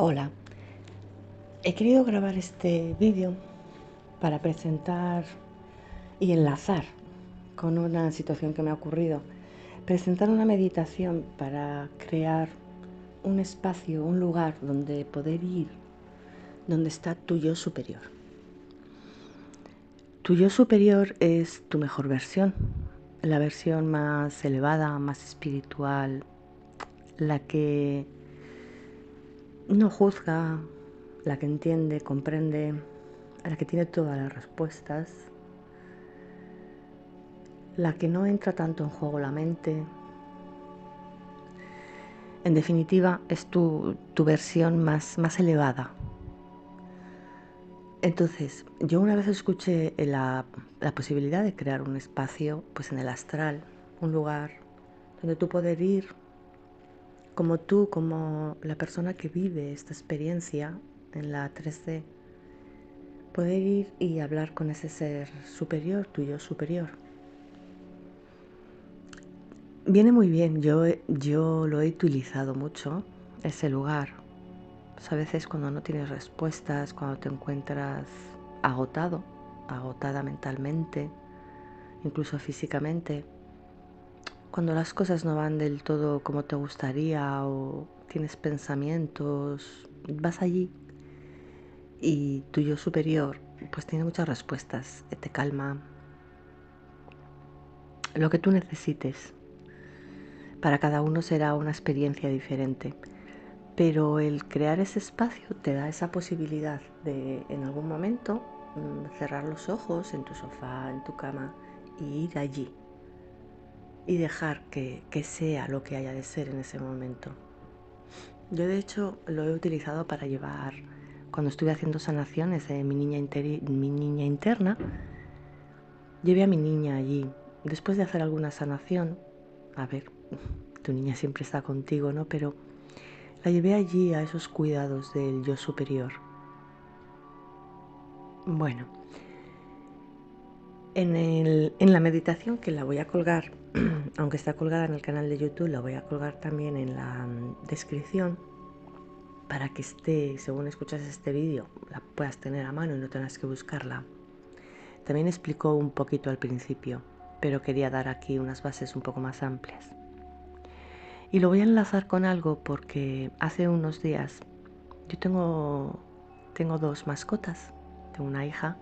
Hola, he querido grabar este vídeo para presentar y enlazar con una situación que me ha ocurrido. Presentar una meditación para crear un espacio, un lugar donde poder ir, donde está tu yo superior. Tu yo superior es tu mejor versión, la versión más elevada, más espiritual, la que no juzga, la que entiende, comprende, la que tiene todas las respuestas, la que no entra tanto en juego la mente. En definitiva, es tu versión más elevada. Entonces, yo una vez escuché la posibilidad de crear un espacio pues en el astral, un lugar donde tú poder ir como la persona que vive esta experiencia en la 3D, poder ir y hablar con ese ser superior, tu yo superior. Viene muy bien, yo lo he utilizado mucho, ese lugar. Pues a veces cuando no tienes respuestas, cuando te encuentras agotado, agotada mentalmente, incluso físicamente, cuando las cosas no van del todo como te gustaría o tienes pensamientos, vas allí y tu yo superior pues tiene muchas respuestas, te calma, lo que tú necesites. Para cada uno será una experiencia diferente, pero el crear ese espacio te da esa posibilidad de en algún momento cerrar los ojos en tu sofá, en tu cama y ir allí y dejar que sea lo que haya de ser en ese momento. Yo de hecho lo he utilizado para llevar, cuando estuve haciendo sanaciones de mi niña interna, llevé a mi niña allí. Después de hacer alguna sanación, a ver, tu niña siempre está contigo, ¿no? Pero la llevé allí a esos cuidados del yo superior. Bueno, en la meditación, que la voy a colgar, aunque está colgada en el canal de YouTube, la voy a colgar también en la descripción para que esté, según escuchas este vídeo, la puedas tener a mano y no tengas que buscarla. También explicó un poquito al principio, pero quería dar aquí unas bases un poco más amplias. Y lo voy a enlazar con algo porque hace unos días yo tengo dos mascotas. Tengo una hija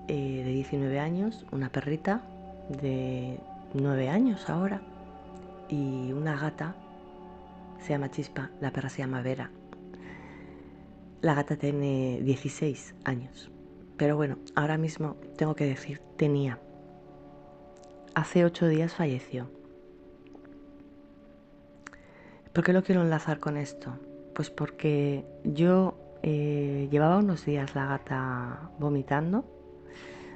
de 19 años, una perrita de 9 años ahora y una gata, se llama Chispa, la perra se llama Vera. La gata tiene 16 años, pero bueno, ahora mismo tengo que decir tenía. Hace 8 días falleció. ¿Por qué lo quiero enlazar con esto? Pues porque yo llevaba unos días la gata vomitando,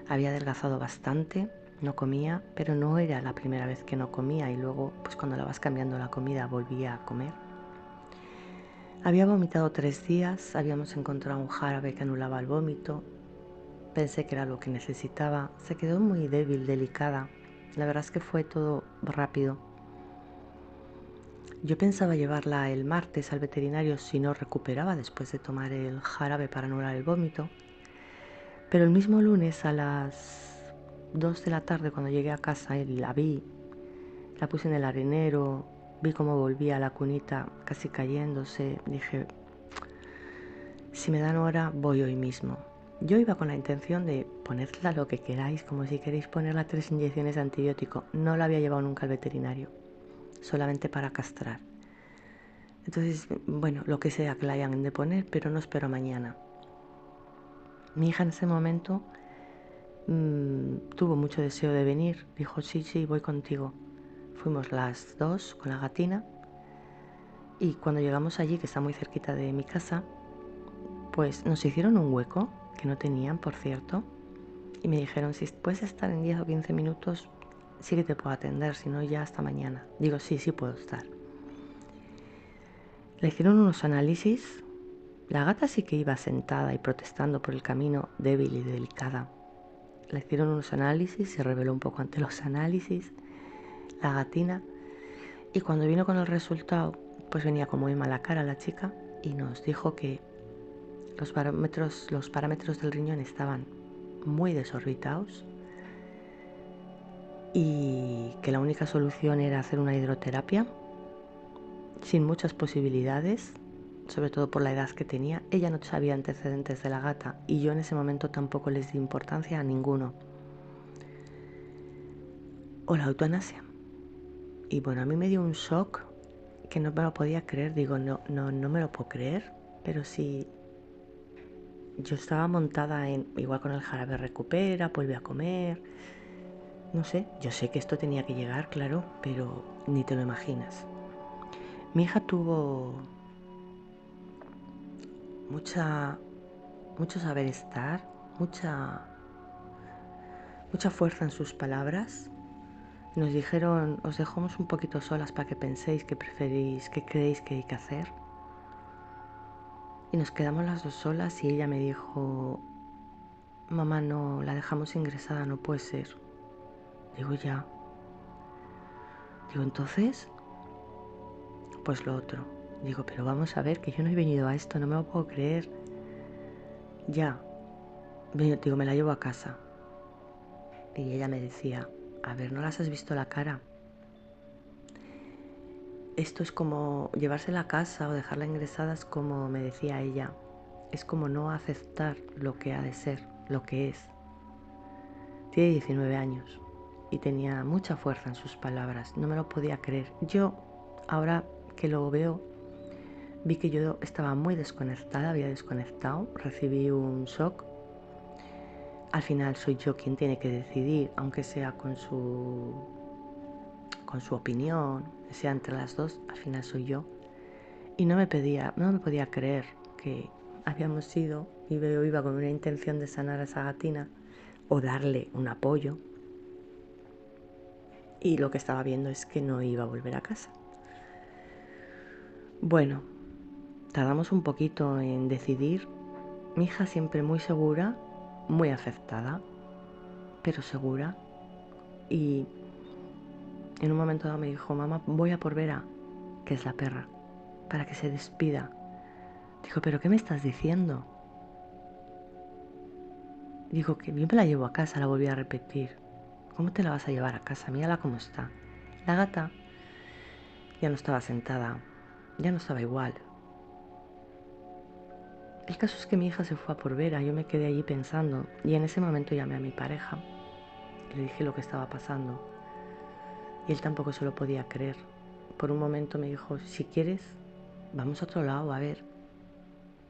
había adelgazado bastante, no comía, pero no era la primera vez que no comía y luego pues cuando la vas cambiando la comida volvía a comer. Había vomitado 3 días, habíamos encontrado un jarabe que anulaba el vómito, pensé que era lo que necesitaba, se quedó muy débil, delicada, la verdad es que fue todo rápido. Yo pensaba llevarla el martes al veterinario si no recuperaba después de tomar el jarabe para anular el vómito, pero el mismo lunes a las 2 de la tarde cuando llegué a casa y la vi, la puse en el arenero, vi cómo volvía a la cunita casi cayéndose, dije, si me dan hora voy hoy mismo. Yo iba con la intención de ponerla lo que queráis, como si queréis ponerla 3 inyecciones de antibiótico, no la había llevado nunca al veterinario, solamente para castrar. Entonces, bueno, lo que sea que la hayan de poner, pero no espero mañana. Mi hija en ese momento tuvo mucho deseo de venir. Dijo, sí, voy contigo. Fuimos las dos con la gatina. Y cuando llegamos allí, que está muy cerquita de mi casa, pues nos hicieron un hueco, que no tenían, por cierto. Y me dijeron, si puedes estar en 10 o 15 minutos, sí que te puedo atender, si no ya hasta mañana. Digo, sí puedo estar. Le hicieron unos análisis. La gata sí que iba sentada y protestando por el camino, débil y delicada. Le hicieron unos análisis, se rebeló un poco ante los análisis, la gatina, y cuando vino con el resultado, pues venía con muy mala cara la chica, y nos dijo que los parámetros del riñón estaban muy desorbitados y que la única solución era hacer una hidroterapia sin muchas posibilidades, sobre todo por la edad que tenía. Ella no sabía antecedentes de la gata y yo en ese momento tampoco les di importancia a ninguno. O la eutanasia. Y bueno, a mí me dio un shock que no me lo podía creer. Digo, no me lo puedo creer, pero sí. Yo estaba montada igual con el jarabe recupera, vuelve a comer. No sé, yo sé que esto tenía que llegar, claro, pero ni te lo imaginas. Mi hija tuvo mucho saber estar, mucha fuerza en sus palabras. Nos dijeron, os dejamos un poquito solas para que penséis qué preferís, qué creéis que hay que hacer. Y nos quedamos las dos solas y ella me dijo, mamá, no, la dejamos ingresada, no puede ser. Digo, ya. Digo, entonces, pues lo otro. Digo, pero vamos a ver, que yo no he venido a esto, no me lo puedo creer. Ya. Digo, me la llevo a casa. Y ella me decía, a ver, ¿no las has visto la cara? Esto es como llevársela a casa o dejarla ingresada, es como me decía ella, es como no aceptar lo que ha de ser, lo que es. Tiene 19 años y tenía mucha fuerza en sus palabras, no me lo podía creer. Yo, ahora que lo veo, vi que yo estaba muy desconectada, había desconectado, recibí un shock. Al final soy yo quien tiene que decidir, aunque sea con su opinión, sea entre las dos, al final soy yo. Y no me podía creer que habíamos ido y yo iba con una intención de sanar a esa gatina o darle un apoyo. Y lo que estaba viendo es que no iba a volver a casa. Bueno, tardamos un poquito en decidir. Mi hija siempre muy segura, muy afectada, pero segura. Y en un momento dado me dijo, mamá, voy a por Vera, que es la perra, para que se despida. Dijo, ¿pero qué me estás diciendo? Digo, que yo me la llevo a casa, la volví a repetir. ¿Cómo te la vas a llevar a casa? Mírala cómo está. La gata ya no estaba sentada, ya no estaba igual. El caso es que mi hija se fue a por Vera, yo me quedé allí pensando y en ese momento llamé a mi pareja y le dije lo que estaba pasando. Y él tampoco se lo podía creer. Por un momento me dijo, si quieres, vamos a otro lado, a ver.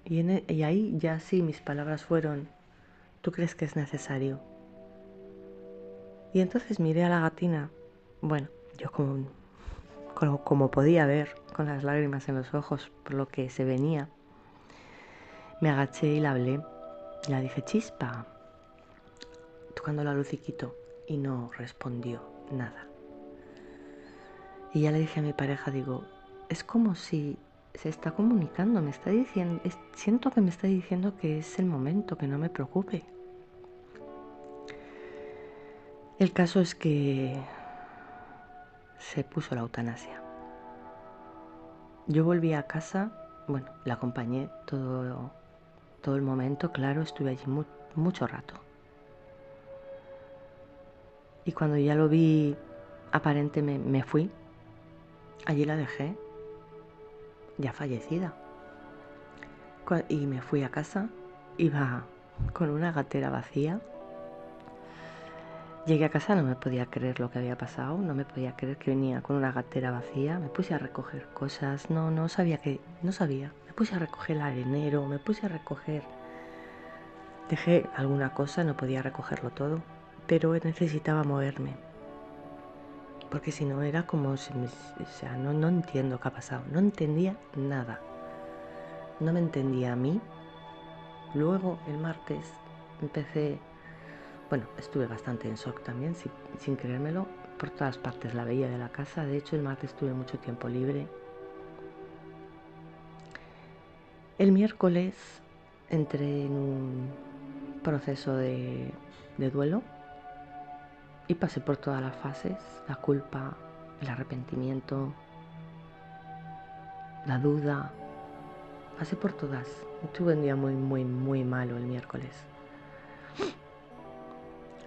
Y ahí ya sí, mis palabras fueron, ¿tú crees que es necesario? Y entonces miré a la gatina, bueno, yo como podía ver, con las lágrimas en los ojos por lo que se venía, me agaché y la hablé. Y la dije, Chispa, tocando la luciquito, y no respondió nada. Y ya le dije a mi pareja, digo, es como si se está comunicando, me está diciendo, siento que me está diciendo que es el momento, que no me preocupe. El caso es que se puso la eutanasia. Yo volví a casa, bueno, la acompañé todo el momento, claro, estuve allí mucho rato. Y cuando ya lo vi aparente me fui, allí la dejé, ya fallecida. Y me fui a casa, iba con una gatera vacía. Llegué a casa, no me podía creer lo que había pasado, no me podía creer que venía con una gatera vacía. Me puse a recoger cosas, no sabía. Me puse a recoger el arenero, me puse a recoger. Dejé alguna cosa, no podía recogerlo todo, pero necesitaba moverme. Porque si no era como no entiendo qué ha pasado, no entendía nada. No me entendía a mí. Luego el martes estuve bastante en shock también, sin creérmelo. Por todas partes la veía de la casa. De hecho, el martes tuve mucho tiempo libre. El miércoles entré en un proceso de duelo y pasé por todas las fases: la culpa, el arrepentimiento, la duda, pasé por todas. Tuve un día muy malo el miércoles.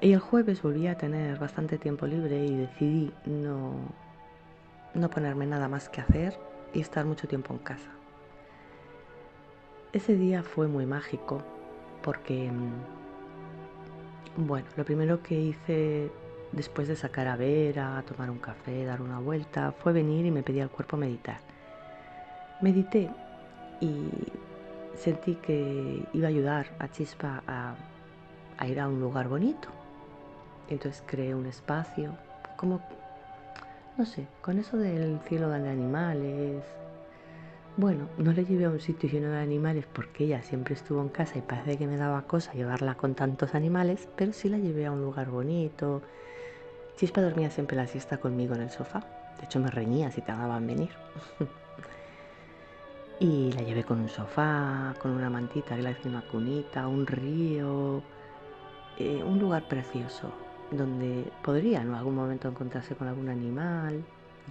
Y el jueves volví a tener bastante tiempo libre y decidí no ponerme nada más que hacer y estar mucho tiempo en casa. Ese día fue muy mágico porque, bueno, lo primero que hice después de sacar a Vera, tomar un café, dar una vuelta, fue venir y me pedí al cuerpo meditar. Medité y sentí que iba a ayudar a Chispa a ir a un lugar bonito. Entonces creé un espacio, como, no sé, con eso del cielo de animales. Bueno, no le llevé a un sitio lleno de animales porque ella siempre estuvo en casa y parece que me daba cosa llevarla con tantos animales, pero sí la llevé a un lugar bonito. Chispa dormía siempre la siesta conmigo en el sofá. De hecho me reñía si tardaban en venir. Y la llevé con un sofá, con una mantita que le hacía una cunita, un río, un lugar precioso donde podría en algún momento encontrarse con algún animal.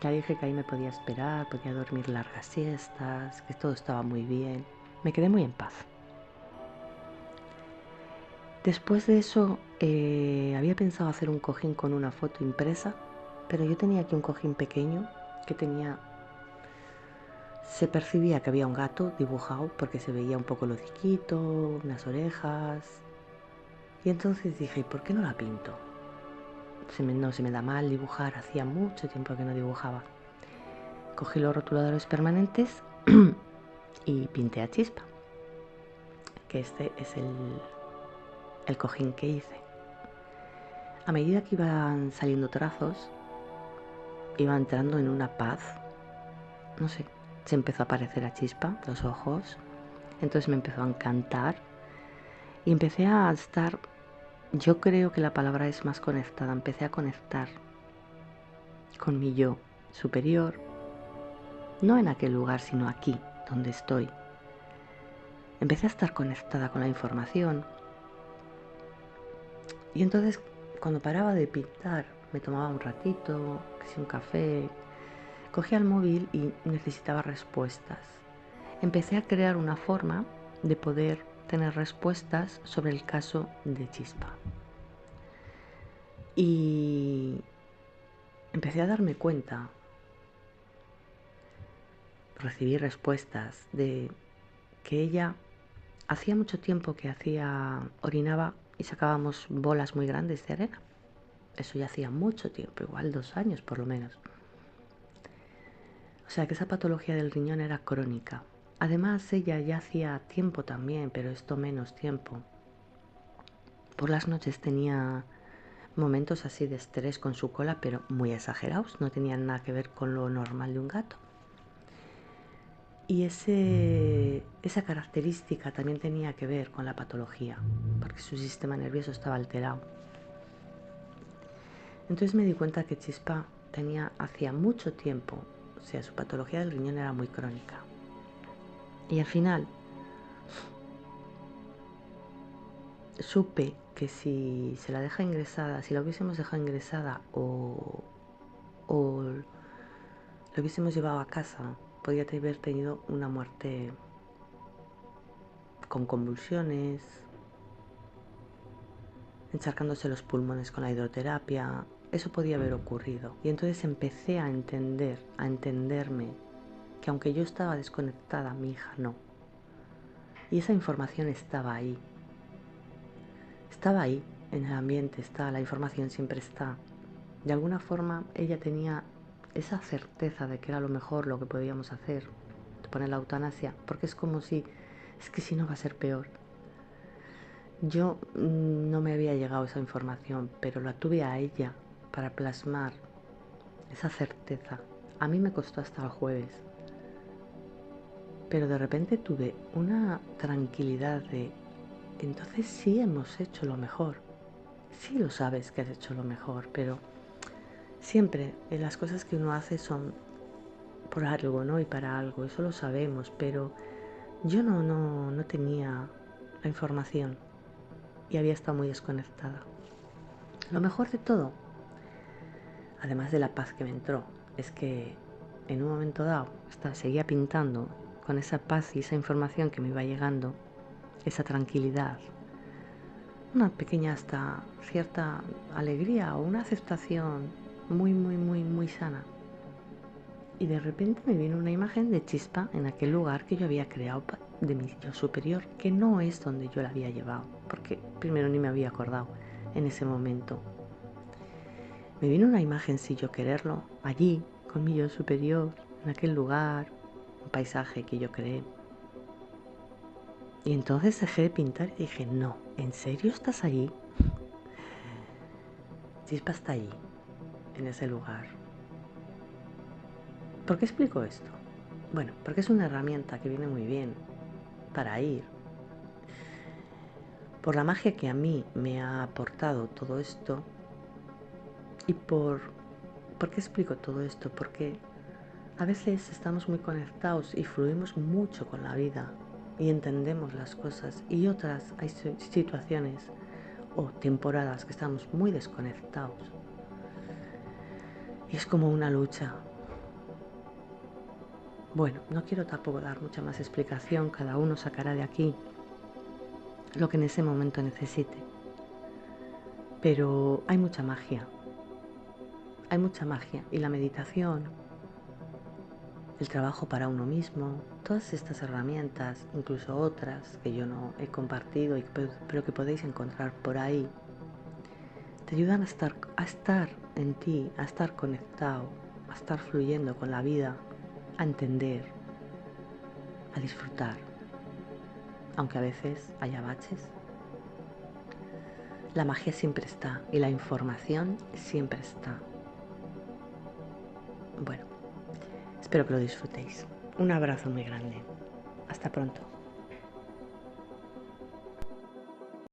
Ya dije que ahí me podía esperar, podía dormir largas siestas, que todo estaba muy bien. Me quedé muy en paz. Después de eso había pensado hacer un cojín con una foto impresa, pero yo tenía aquí un cojín pequeño que se percibía que había un gato dibujado porque se veía un poco el hociquito, unas orejas. Y entonces dije, ¿por qué no la pinto? No se me da mal dibujar, hacía mucho tiempo que no dibujaba. Cogí los rotuladores permanentes y pinté a Chispa, que este es el cojín que hice. A medida que iban saliendo trazos, iba entrando en una paz. No sé, se empezó a parecer a Chispa, los ojos. Entonces me empezó a encantar y empecé a estar, yo creo que la palabra es más conectada, empecé a conectar con mi yo superior, no en aquel lugar, sino aquí, donde estoy. Empecé a estar conectada con la información y entonces cuando paraba de pintar me tomaba un ratito, que si un café, cogía el móvil y necesitaba respuestas. Empecé a crear una forma de poder tener respuestas sobre el caso de Chispa. Y empecé a darme cuenta, recibí respuestas de que ella hacía mucho tiempo que orinaba y sacábamos bolas muy grandes de arena. Eso ya hacía mucho tiempo, igual 2 años por lo menos. O sea que esa patología del riñón era crónica. Además ella ya hacía tiempo también, pero esto menos tiempo. Por las noches tenía momentos así de estrés con su cola, pero muy exagerados, no tenían nada que ver con lo normal de un gato. Y esa característica también tenía que ver con la patología, porque su sistema nervioso estaba alterado. Entonces me di cuenta que Chispa tenía hacía mucho tiempo, o sea, su patología del riñón era muy crónica. Y al final supe que si se la deja ingresada, si la hubiésemos dejado ingresada o lo hubiésemos llevado a casa, podría haber tenido una muerte con convulsiones, encharcándose los pulmones con la hidroterapia. Eso podía haber ocurrido. Y entonces empecé a entenderme, que aunque yo estaba desconectada, mi hija no. Y esa información estaba ahí. Estaba ahí, en el ambiente está, la información siempre está. De alguna forma ella tenía esa certeza de que era lo mejor lo que podíamos hacer, de poner la eutanasia, porque es como si, es que si no va a ser peor. Yo no me había llegado esa información, pero la tuve a ella para plasmar esa certeza. A mí me costó hasta el jueves, pero de repente tuve una tranquilidad de, entonces sí hemos hecho lo mejor. Sí lo sabes que has hecho lo mejor, pero siempre las cosas que uno hace son por algo, ¿no? Y para algo, eso lo sabemos, pero yo no tenía la información y había estado muy desconectada. Lo mejor de todo, además de la paz que me entró, es que en un momento dado seguía pintando con esa paz y esa información que me iba llegando, esa tranquilidad, una pequeña hasta cierta alegría o una aceptación muy, muy, muy, muy sana. Y de repente me vino una imagen de Chispa en aquel lugar que yo había creado de mi yo superior, que no es donde yo la había llevado, porque primero ni me había acordado en ese momento. Me vino una imagen sin yo quererlo, allí, con mi yo superior, en aquel lugar, un paisaje que yo creé. Y entonces dejé de pintar y dije, no, ¿en serio estás allí? Chispa está allí, en ese lugar. ¿Por qué explico esto? Bueno, porque es una herramienta que viene muy bien para ir. Por la magia que a mí me ha aportado todo esto y ¿por qué explico todo esto? Porque a veces estamos muy conectados y fluimos mucho con la vida y entendemos las cosas, y otras hay situaciones o temporadas que estamos muy desconectados y es como una lucha. Bueno, no quiero tampoco dar mucha más explicación, cada uno sacará de aquí lo que en ese momento necesite, pero hay mucha magia y la meditación, el trabajo para uno mismo, todas estas herramientas, incluso otras que yo no he compartido pero que podéis encontrar por ahí, te ayudan a estar en ti, a estar conectado, a estar fluyendo con la vida, a entender, a disfrutar, aunque a veces haya baches. La magia siempre está y la información siempre está. Bueno, espero que lo disfrutéis. Un abrazo muy grande. Hasta pronto.